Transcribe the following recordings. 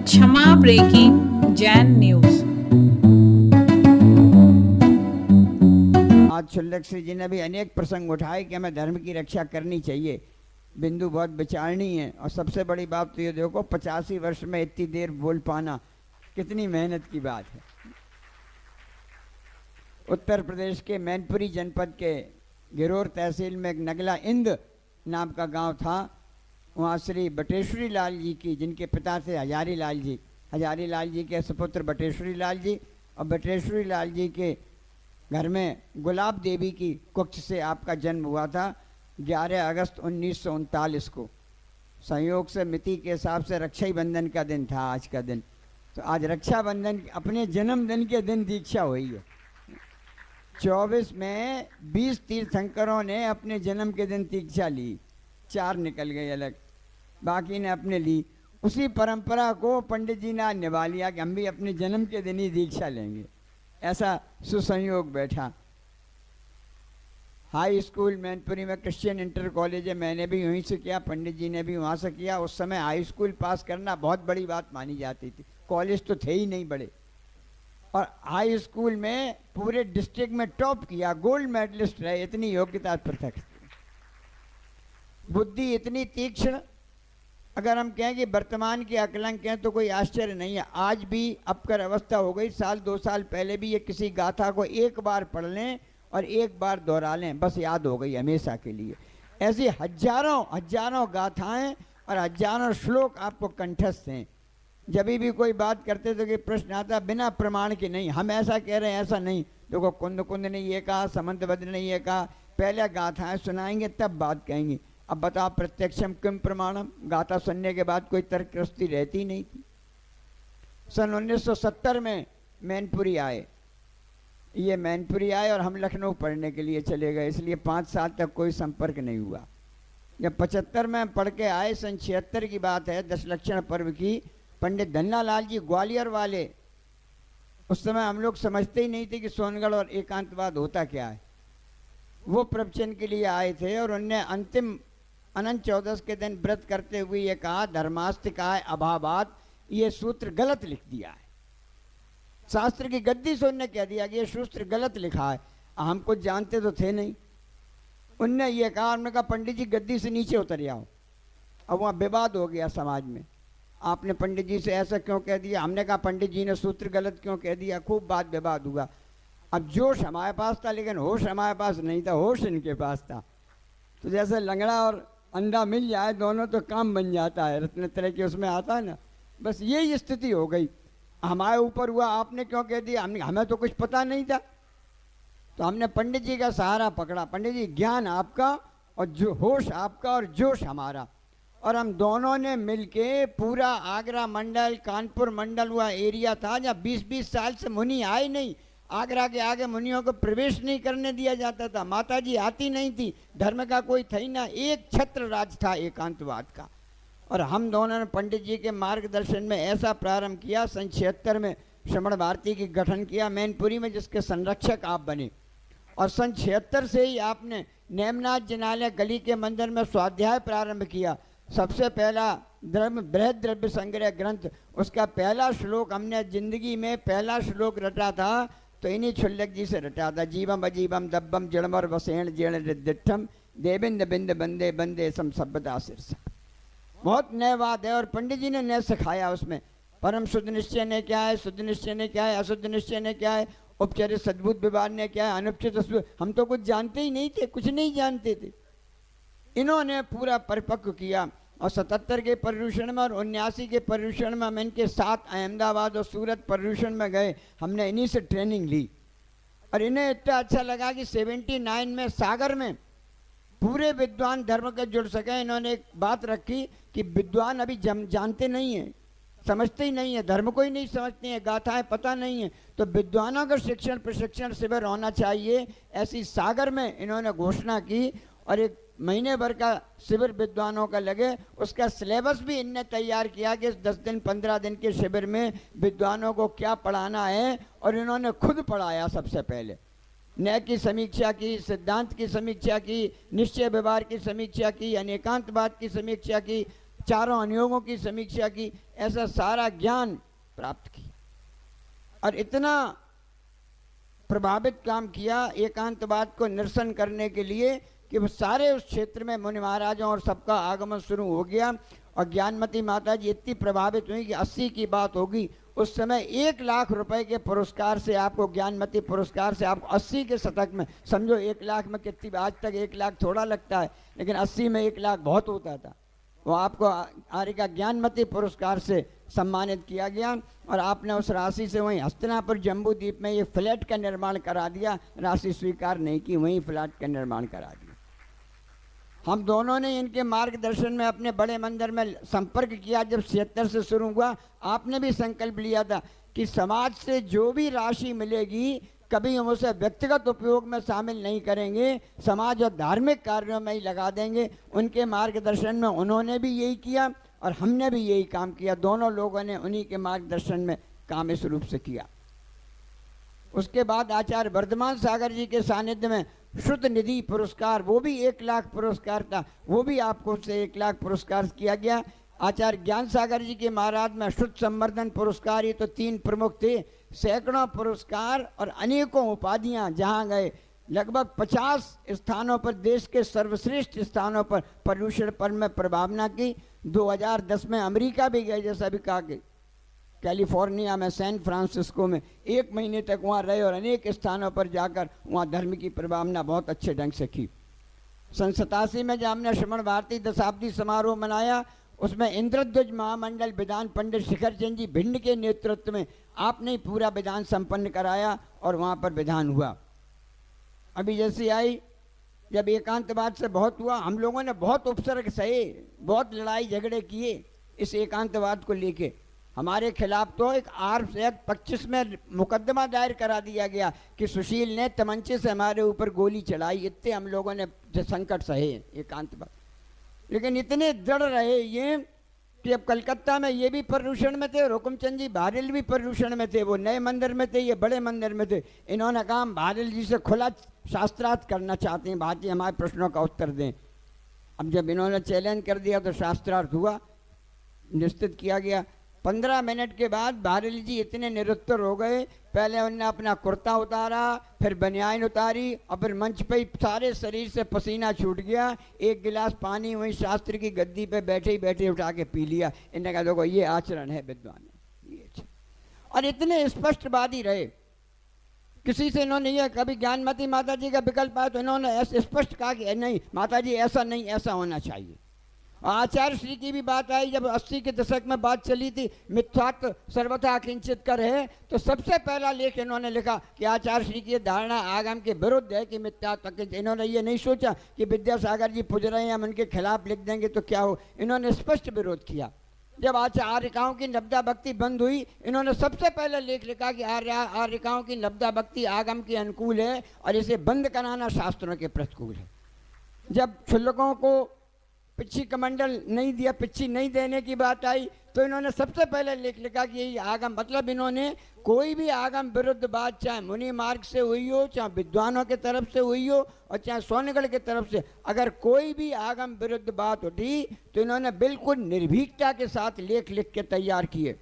क्षमा breaking Jain news. आज शुल्लक श्री जी ने भी अनेक प्रसंग उठाए कि हमें धर्म की रक्षा करनी चाहिए। बिंदु बहुत विचारणी है। और सबसे बड़ी बात तो ये देखो, 85 वर्ष में इतनी देर बोल पाना कितनी मेहनत की बात है। उत्तर प्रदेश के मैनपुरी जनपद के गिरोर तहसील में एक नगला इंद नाम का गांव था। वहाँ श्री बटेश्वरी लाल जी की, जिनके पिता थे हजारी लाल जी के सुपुत्र बटेश्वरी लाल जी, और बटेश्वरी लाल जी के घर में गुलाब देवी की कुक्ष से आपका जन्म हुआ था 11 अगस्त 1939 को। संयोग से मिति के हिसाब से रक्षाबंधन का दिन था आज का दिन। तो आज रक्षाबंधन अपने जन्मदिन के दिन दीक्षा हुई है। 24 में 20 तीर्थंकरों ने अपने जन्म के दिन दीक्षा ली, 4 निकल गए अलग, बाकी ने अपने ली। उसी परंपरा को पंडित जी ने निभा लिया कि हम भी अपने जन्म के दिन ही दीक्षा लेंगे। ऐसा सुसंयोग बैठा। हाई स्कूल मैनपुरी में क्रिश्चियन इंटर कॉलेज है, मैंने भी वहीं से किया, पंडित जी ने भी वहाँ से किया। उस समय हाई स्कूल पास करना बहुत बड़ी बात मानी जाती थी, कॉलेज तो थे ही नहीं बड़े। और हाई स्कूल में पूरे डिस्ट्रिक्ट में टॉप किया, गोल्ड मेडलिस्ट रहे, इतनी योग्यता पृथक। बुद्धि इतनी तीक्ष्ण, अगर हम कहें कि वर्तमान के आकलन कहें तो कोई आश्चर्य नहीं है। आज भी अब कर अवस्था हो गई, साल 2 साल पहले भी ये किसी गाथा को एक बार पढ़ लें और एक बार दोहरा लें, बस याद हो गई हमेशा के लिए। ऐसी हजारों गाथाएं और हजारों श्लोक आपको कंठस्थ हैं। जब भी कोई बात करते तो कि प्रश्न आता बिना प्रमाण के नहीं, हम ऐसा कह रहे हैं ऐसा नहीं। देखो कुंद ने ये कहा, समंतभद्र ने ये कहा, पहले गाथाएं सुनाएंगे तब बात कहेंगे। अब बताओ प्रत्यक्षम किम प्रमाणम, गाथा सुनने के बाद कोई तर्करस्ती रहती नहीं थी। सन 1970 में मैनपुरी आए, ये मैनपुरी आए और हम लखनऊ पढ़ने के लिए चले गए, इसलिए 5 साल तक कोई संपर्क नहीं हुआ। जब 75 में पढ़ के आए, सन 76 की बात है, दशलक्षण पर्व की, पंडित धन्नालाल जी ग्वालियर वाले, उस समय हम लोग समझते ही नहीं थे कि सोनगढ़ और एकांतवाद होता क्या है। वो प्रवचन के लिए आए थे और उनने अंतिम अनंत चौदस के दिन व्रत करते हुए ये कहा, धर्मास्तिकाय अभावात, ये सूत्र गलत लिख दिया है। शास्त्र की गद्दी से उनने कह दिया कि ये सूत्र गलत लिखा है। हम कुछ जानते तो थे नहीं। उनने ये कहा, उन्होंने कहा पंडित जी गद्दी से नीचे उतर जाओ। अब वहाँ विवाद हो गया समाज में, आपने पंडित जी से ऐसा क्यों कह दिया, हमने कहा पंडित जी ने सूत्र गलत क्यों कह दिया, खूब बात विवाद हुआ। अब जोश हमारे पास था लेकिन होश हमारे पास नहीं था, होश इनके पास था। तो जैसे लंगड़ा और अंधा मिल जाए दोनों तो काम बन जाता है, रत्न तरह के उसमें आता है ना, बस यही स्थिति हो गई। हमारे ऊपर हुआ, आपने क्यों कह दिया, हमें तो कुछ पता नहीं था। तो हमने पंडित जी का सहारा पकड़ा, पंडित जी ज्ञान आपका और जो होश आपका और जोश हमारा, और हम दोनों ने मिलके पूरा आगरा मंडल, कानपुर मंडल हुआ एरिया था जहाँ 20-20 साल से मुनि आए नहीं। आगरा के आगे मुनियों को प्रवेश नहीं करने दिया जाता था, माता जी आती नहीं थी, धर्म का कोई था ही ना, एक छत्र राज था एकांतवाद का। और हम दोनों ने पंडित जी के मार्गदर्शन में ऐसा प्रारंभ किया, सन 76 में श्रमण भारती की गठन किया मैनपुरी में, जिसके संरक्षक आप बने। और सन 76 से ही आपने नेमनाथ जिनालय गली के मंदिर में स्वाध्याय प्रारंभ किया। सबसे पहला बृहद द्रव्य संग्रह ग्रंथ, उसका पहला श्लोक हमने जिंदगी में पहला श्लोक रटा था तो इन्हीं छुल्लक जी से रटा था। जीवम अजीवम दब्बम जड़मर वसेण जेण रिद्धिठम देविंद बिंद बंदे बंदे सम सभ्यता शीर्ष। बहुत नए बात है और पंडित जी ने नए सिखाया उसमें। परम शुद्ध निश्चय ने क्या है, शुद्ध निश्चय ने क्या है, अशुद्ध निश्चय ने क्या है, उपचरित सद्भुत विवाद ने क्या है, अनुपचित, हम तो कुछ जानते ही नहीं थे, कुछ नहीं जानते थे। इन्होंने पूरा परिपक्व किया। और 77 के पर्यूषण में और 79 के पर्यूषण में हम इनके साथ अहमदाबाद और सूरत पर्यूषण में गए, हमने इन्हीं से ट्रेनिंग ली। और इन्हें इतना अच्छा लगा कि 79 में सागर में पूरे विद्वान धर्म के जुड़ सके। इन्होंने एक बात रखी कि विद्वान अभी जानते नहीं हैं, समझते ही नहीं है, धर्म को ही नहीं समझते हैं, गाथाएं पता नहीं है, तो विद्वानों का शिक्षण प्रशिक्षण शिविर होना चाहिए। ऐसी सागर में इन्होंने घोषणा की और एक महीने भर का शिविर विद्वानों का लगे। उसका सिलेबस भी इनने तैयार किया कि 10 दिन 15 दिन के शिविर में विद्वानों को क्या पढ़ाना है, और इन्होंने खुद पढ़ाया। सबसे पहले न्याय की समीक्षा की, सिद्धांत की समीक्षा की, निश्चय व्यवहार की समीक्षा की, अनेकांतवाद की समीक्षा की, चारों अनुयोगों की समीक्षा की, ऐसा सारा ज्ञान प्राप्त किया और इतना प्रभावित काम किया एकांतवाद को निरसन करने के लिए कि वो सारे उस क्षेत्र में मुनि महाराजों और सबका आगमन शुरू हो गया। और ज्ञानमती माता जी इतनी प्रभावित हुई कि 80 की बात होगी, उस समय 1 लाख रुपए के पुरस्कार से आपको, ज्ञानमती पुरस्कार से आपको 80 के शतक में, समझो 1 लाख में कितनी, आज तक 1 लाख थोड़ा लगता है, लेकिन 80 में 1 लाख बहुत होता था। वो आपको आर्य का ज्ञानमती पुरस्कार से सम्मानित किया गया और आपने उस राशि से वहीं हस्तिनापुर जम्बू द्वीप में ये फ्लैट का निर्माण करा दिया। राशि स्वीकार नहीं की, वहीं फ्लैट का निर्माण करा दिया। हम दोनों ने इनके मार्गदर्शन में अपने बड़े मंदिर में संपर्क किया। जब 76 से शुरू हुआ, आपने भी संकल्प लिया था कि समाज से जो भी राशि मिलेगी कभी हम उसे व्यक्तिगत उपयोग में शामिल नहीं करेंगे, समाज और धार्मिक कार्यों में ही लगा देंगे। उनके मार्गदर्शन में उन्होंने भी यही किया और हमने भी यही काम किया। दोनों लोगों ने उन्हीं के मार्गदर्शन में काम इस रूप से किया। उसके बाद आचार्य वर्धमान सागर जी के सानिध्य में शुद्ध निधि पुरस्कार, वो भी 1 लाख पुरस्कार था, वो भी आपको से 1 लाख पुरस्कार किया गया। आचार्य ज्ञान सागर जी के महाराज में शुद्ध संवर्धन पुरस्कार, ये तो 3 प्रमुख थे। सैकड़ों पुरस्कार और अनेकों उपाधियां जहां गए, लगभग 50 स्थानों पर, देश के सर्वश्रेष्ठ स्थानों पर पर्यूषण पर में प्रभावना की। 2010 में अमेरिका भी गए, जैसा भी कहा कि कैलिफोर्निया में सैन फ्रांसिस्को में 1 महीने तक वहाँ रहे और अनेक स्थानों पर जाकर वहाँ धर्म की प्रभावना बहुत अच्छे ढंग से की। 87 में जब हमने श्रवण भारती दशाब्दी समारोह मनाया, उसमें इंद्रध्वज महामंडल विधान पंडित शिखर चंद जी भिंड के नेतृत्व में आपने पूरा विधान संपन्न कराया और वहाँ पर विधान हुआ। अभी जैसी आई, जब एकांतवाद से बहुत हुआ, हम लोगों ने बहुत उपसर्ग सहे, बहुत लड़ाई झगड़े किए इस एकांतवाद को लेके। हमारे खिलाफ तो एक आर्म्स एक्ट 25 में मुकदमा दायर करा दिया गया कि सुशील ने तमंचे से हमारे ऊपर गोली चलाई। इतने हम लोगों ने संकट सहे एकांतवाद, लेकिन इतने दृढ़ रहे ये कि अब कलकत्ता में ये भी पर्यूषण में थे और हुकुमचंद जी बहारेल भी पर्यूषण में थे। वो नए मंदिर में थे, ये बड़े मंदिर में थे। इन्होंने कहा बहारेल जी से खुला शास्त्रार्थ करना चाहते हैं, भारती हमारे प्रश्नों का उत्तर दें। अब जब इन्होंने चैलेंज कर दिया तो शास्त्रार्थ हुआ, निश्चित किया गया। 15 मिनट के बाद बहारेल जी इतने निरुत्तर हो गए, पहले उन्होंने अपना कुर्ता उतारा, फिर बनियान उतारी और फिर मंच पे ही सारे शरीर से पसीना छूट गया। 1 गिलास पानी वहीं शास्त्र की गद्दी पे बैठे ही बैठे उठा के पी लिया। इन्होंने कहा देखो ये आचरण है विद्वान, ये अच्छा। और इतने स्पष्टवादी रहे, किसी से इन्होंने ये कभी ज्ञानमती माता जी का विकल्प आया तो इन्होंने ऐसे स्पष्ट कहा कि नहीं माता जी ऐसा नहीं, ऐसा होना चाहिए। आचार्य श्री की भी बात आई, जब 80 के दशक में बात चली थी मिथ्यात्व सर्वथा किंचित कर है, तो सबसे पहला लेख इन्होंने लिखा कि आचार्य श्री की धारणा आगम के विरुद्ध है कि मिथ्यात्व किंचित। इन्होंने ये नहीं सोचा कि विद्यासागर जी पुज रहे हैं हम उनके खिलाफ लिख देंगे तो क्या हो, इन्होंने स्पष्ट विरोध किया। जब आर्यकाओं की नब्दा भक्ति बंद हुई, इन्होंने सबसे पहले लेख लिखा कि आर्यकाओं की नब्दा भक्ति आगम के अनुकूल है और इसे बंद कराना शास्त्रों के प्रतिकूल है। जब क्षुल्लकों को पिच्छी कमंडल नहीं दिया, पिच्छी नहीं देने की बात आई, तो इन्होंने सबसे पहले लेख लिखा कि यही आगम, मतलब इन्होंने कोई भी आगम विरुद्ध बात चाहे मुनि मार्ग से हुई हो, चाहे विद्वानों के तरफ से हुई हो और चाहे सोनगढ़ के तरफ से, अगर कोई भी आगम विरुद्ध बात उठी तो इन्होंने बिल्कुल निर्भीकता के साथ लेख लिख के तैयार किए।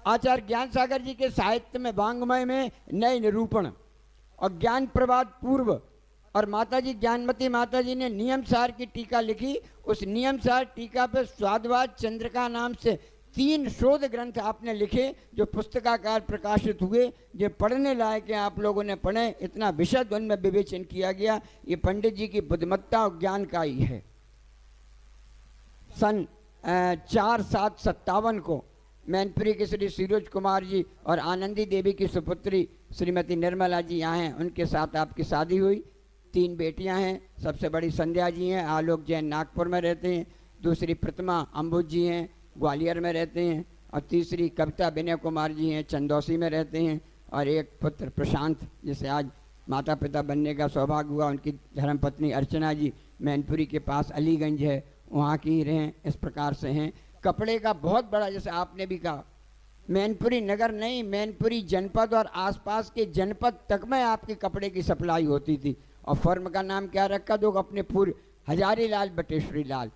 आचार्य ज्ञान सागर जी के साहित्य में वांग्मय में नए निरूपण और ज्ञान प्रवाद पूर्व और माताजी ज्ञानमती माताजी ने नियमसार की टीका लिखी। उस नियमसार टीका पर स्वादवाद चंद्रिका नाम से 3 शोध ग्रंथ आपने लिखे जो पुस्तकाकार प्रकाशित हुए, जो पढ़ने लायक हैं, आप लोगों ने पढ़े। इतना विशद उनमें विवेचन किया गया। ये पंडित जी की बुद्धिमत्ता और ज्ञान का ही है। सन 4/7/57 को मैनपुरी के श्री सूरज कुमार जी और आनंदी देवी की सुपुत्री श्रीमती निर्मला जी यहाँ हैं, उनके साथ आपकी शादी हुई। 3 बेटियां हैं, सबसे बड़ी संध्या जी हैं, आलोक जैन नागपुर में रहते हैं, दूसरी प्रतिमा अम्बुज जी हैं, ग्वालियर में रहते हैं, और तीसरी कविता विनय कुमार जी हैं, चंदौसी में रहते हैं, और एक पुत्र प्रशांत जिसे आज माता पिता बनने का सौभाग्य हुआ, उनकी धर्मपत्नी अर्चना जी मैनपुरी के पास अलीगंज है, वहाँ की ही रहें। इस प्रकार से हैं। कपड़े का बहुत बड़ा, जैसे आपने भी कहा, मैनपुरी नगर नहीं, मैनपुरी जनपद और आसपास के जनपद तक में आपके कपड़े की सप्लाई होती थी। और फर्म का नाम क्या रखा, दो अपने पूरे हजारी लाल बटेश्वरी लाल।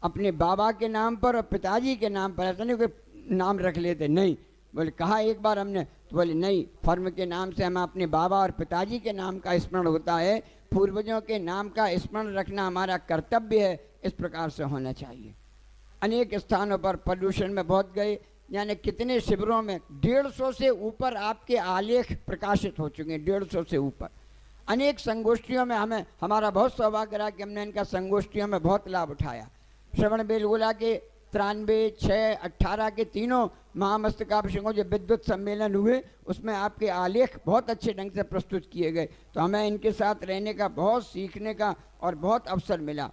अपने बाबा के नाम पर और पिताजी के नाम पर, ऐसा नहीं कोई नाम रख लेते, नहीं। बोले कहा एक बार हमने, तो बोले नहीं, फर्म के नाम से हमें अपने बाबा और पिताजी के नाम का स्मरण होता है, पूर्वजों के नाम का स्मरण रखना हमारा कर्तव्य है, इस प्रकार से होना चाहिए। अनेक स्थानों पर पोल्यूशन में बहुत गए, यानी कितने शिविरों में 150 से ऊपर आपके आलेख प्रकाशित हो चुके हैं, 150 से ऊपर। अनेक संगोष्ठियों में हमें, हमारा बहुत सौभाग्य रहा कि हमने इनका संगोष्ठियों में बहुत लाभ उठाया। श्रवण बेलगोला के 93, 6, 18 के तीनों महामस्तकाभिषेकों जो विद्वत सम्मेलन हुए, उसमें आपके आलेख बहुत अच्छे ढंग से प्रस्तुत किए गए। तो हमें इनके साथ रहने का, बहुत सीखने का और बहुत अवसर मिला।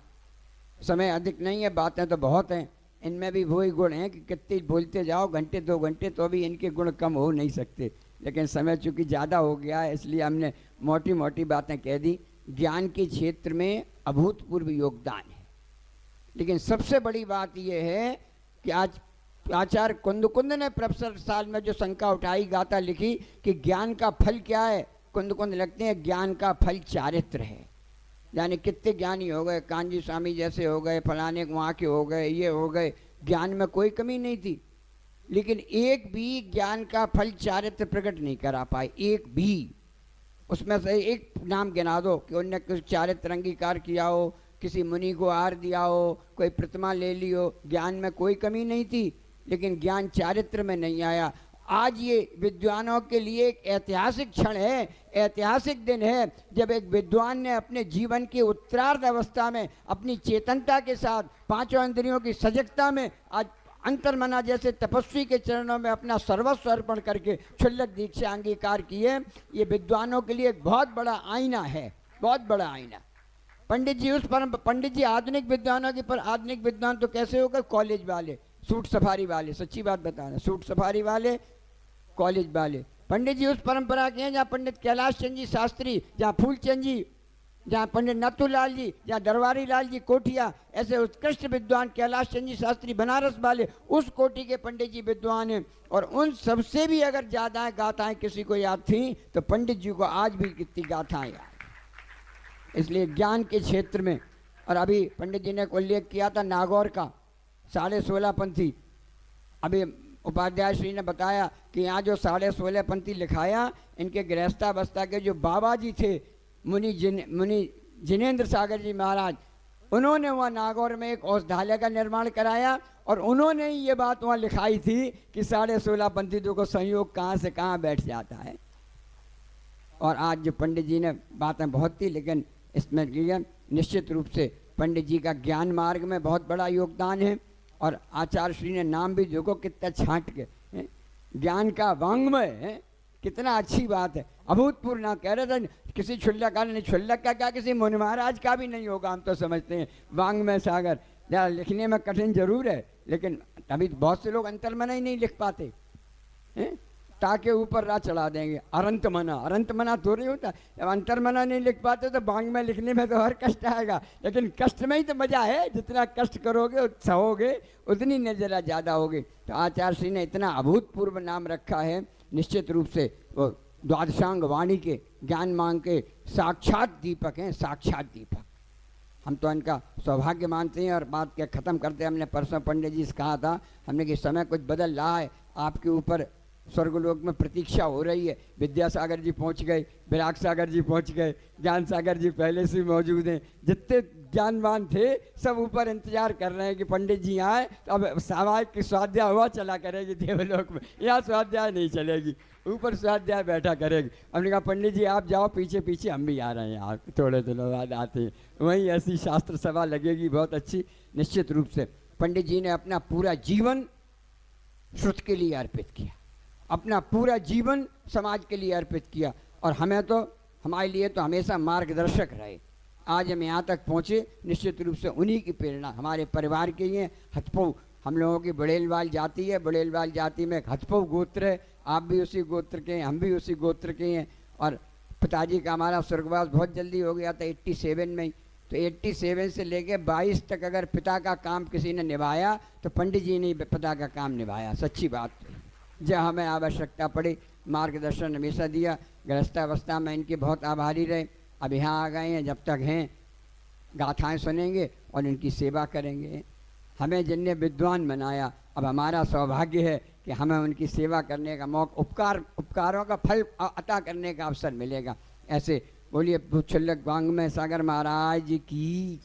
समय अधिक नहीं है, बातें तो बहुत हैं, इनमें भी वही गुण हैं कि कितने बोलते जाओ, घंटे 2 घंटे, तो भी इनके गुण कम हो नहीं सकते। लेकिन समय चूँकि ज़्यादा हो गया है, इसलिए हमने मोटी मोटी बातें कह दी। ज्ञान के क्षेत्र में अभूतपूर्व योगदान है। लेकिन सबसे बड़ी बात यह है कि आज आचार्य कुंद ने प्रोफेसर साल में जो शंका उठाई, गाथा लिखी कि ज्ञान का फल क्या है, कुंद लगते हैं ज्ञान का फल चारित्र है। यानी कितने ज्ञानी हो गए, कांजी स्वामी जैसे हो गए, फलाने वहाँ के हो गए, ये हो गए, ज्ञान में कोई कमी नहीं थी, लेकिन एक भी ज्ञान का फल चारित्र प्रकट नहीं करा पाए, एक भी। उसमें से एक नाम गिना दो कि उनने कुछ चारित्र अंगीकार किया हो, किसी मुनि को आहार दिया हो, कोई प्रतिमा ले ली हो। ज्ञान में कोई कमी नहीं थी, लेकिन ज्ञान चारित्र में नहीं आया। आज ये विद्वानों के लिए एक ऐतिहासिक क्षण है, ऐतिहासिक दिन है, जब एक विद्वान ने अपने जीवन की उत्तरार्ध अवस्था में अपनी चेतनता के साथ, 5 इंद्रियों की सजगता में, आज अंतर्मना जैसे तपस्वी के चरणों में अपना सर्वस्व अर्पण करके क्षुल्लक दीक्षा अंगीकार किए। ये विद्वानों के लिए एक बहुत बड़ा आईना है, बहुत बड़ा आईना। पंडित जी उस परम, पंडित जी आधुनिक विद्वानों के, पर आधुनिक विद्वान तो कैसे होगा, कॉलेज वाले, सूट सफारी वाले, सच्ची बात बता रहे, सूट सफारी वाले, कॉलेज वाले। पंडित जी उस परंपरा के हैं जहाँ पंडित कैलाश चंद जी शास्त्री, जहाँ फूलचंद जी, जहाँ पंडित नथुलाल जी, जहाँ दरबारी लाल जी कोठिया, ऐसे उत्कृष्ट विद्वान कैलाश चंद जी शास्त्री बनारस वाले, उस कोटि के पंडित जी विद्वान हैं। और उन सबसे भी अगर ज़्यादा गाथाएं किसी को याद थी तो पंडित जी को आज भी कितनी गाथाएं याद। इसलिए ज्ञान के क्षेत्र में, और अभी पंडित जी ने उल्लेख किया था नागौर का 16.5 पंथी। अभी उपाध्याय श्री ने बताया कि यहाँ जो 16.5 पंथी लिखाया, इनके गृहस्थावस्था के जो बाबा जी थे, मुनि जिनेंद्र सागर जी महाराज, उन्होंने वहाँ नागौर में एक औषधालय का निर्माण कराया, और उन्होंने ही ये बात वहाँ लिखाई थी कि 16.5 पंथी को संयोग कहाँ से कहाँ बैठ जाता है। और आज जो पंडित जी ने बातें बहुत थी, लेकिन इसमें निश्चित रूप से पंडित जी का ज्ञान मार्ग में बहुत बड़ा योगदान है। और आचार्य श्री ने नाम भी देखो कितना छांट के, ज्ञान का वांग्मय है, कितना अच्छी बात है। अभूतपूर्व ना कह रहे थे किसी क्षुल्लक का, नहीं क्षुल्लक का क्या, किसी मुनि महाराज का भी नहीं होगा, हम तो समझते हैं। वांग्मय सागर या लिखने में कठिन जरूर है, लेकिन अभी बहुत से लोग अंतर्मना ही नहीं लिख पाते हैं, ताके ऊपर राह चढ़ा देंगे। अरंत मना थोड़ी होता, जब अंतर्मना नहीं लिख पाते तो बांग में लिखने में तो हर कष्ट आएगा, लेकिन कष्ट में ही तो मजा है। जितना कष्ट करोगे, सहोगे, उतनी नजरा ज़्यादा होगी। तो आचार्य श्री ने इतना अभूतपूर्व नाम रखा है, निश्चित रूप से वो द्वादशांग वाणी के, ज्ञान मांग के साक्षात दीपक हैं, साक्षात दीपक। हम तो इनका सौभाग्य मानते हैं। और बात के ख़त्म करते, हमने परसों पंडित जी से कहा था, हमने कि समय कुछ बदल रहा है, आपके ऊपर स्वर्गलोक में प्रतीक्षा हो रही है। विद्यासागर जी पहुंच गए, विराग सागर जी पहुंच गए, ज्ञान सागर जी पहले से मौजूद हैं। जितने ज्ञानवान थे सब ऊपर इंतजार कर रहे हैं कि पंडित जी आए, तो अब सामाजिक की स्वाध्याय हुआ चला करेगी देवलोक में, यहाँ स्वाध्याय नहीं चलेगी, ऊपर स्वाध्याय बैठा करेगी। हमने कहा पंडित जी आप जाओ पीछे पीछे, हम भी आ रहे हैं, आप थोड़े दिनों बाद आते हैं। वहीं ऐसी शास्त्र सभा लगेगी बहुत अच्छी। निश्चित रूप से पंडित जी ने अपना पूरा जीवन श्रुत के लिए अर्पित किया, अपना पूरा जीवन समाज के लिए अर्पित किया, और हमें तो, हमारे लिए तो हमेशा मार्गदर्शक रहे। आज हम यहाँ तक पहुँचे, निश्चित रूप से उन्हीं की प्रेरणा। हमारे परिवार के ये हथपौ, हम लोगों की बड़ेलवाल जाति है, बड़ेलवाल जाति में एक हथपौ गोत्र है, आप भी उसी गोत्र के हैं, हम भी उसी गोत्र के हैं। और पिताजी का हमारा स्वर्गवास बहुत जल्दी हो गया था 87 में ही। तो 87 से लेके 22 तक अगर पिता का काम किसी ने निभाया तो पंडित जी ने पिता का काम निभाया। सच्ची बात, जब हमें आवश्यकता पड़ी मार्गदर्शन हमेशा दिया। गृहस्थावस्था में इनके बहुत आभारी रहे। अब यहाँ आ गए हैं, जब तक हैं गाथाएं सुनेंगे और इनकी सेवा करेंगे। हमें जिनने विद्वान बनाया, अब हमारा सौभाग्य है कि हमें उनकी सेवा करने का मौका, उपकारों का फल अता करने का अवसर मिलेगा। ऐसे बोलिए छुल्लक वांग में सागर महाराज की।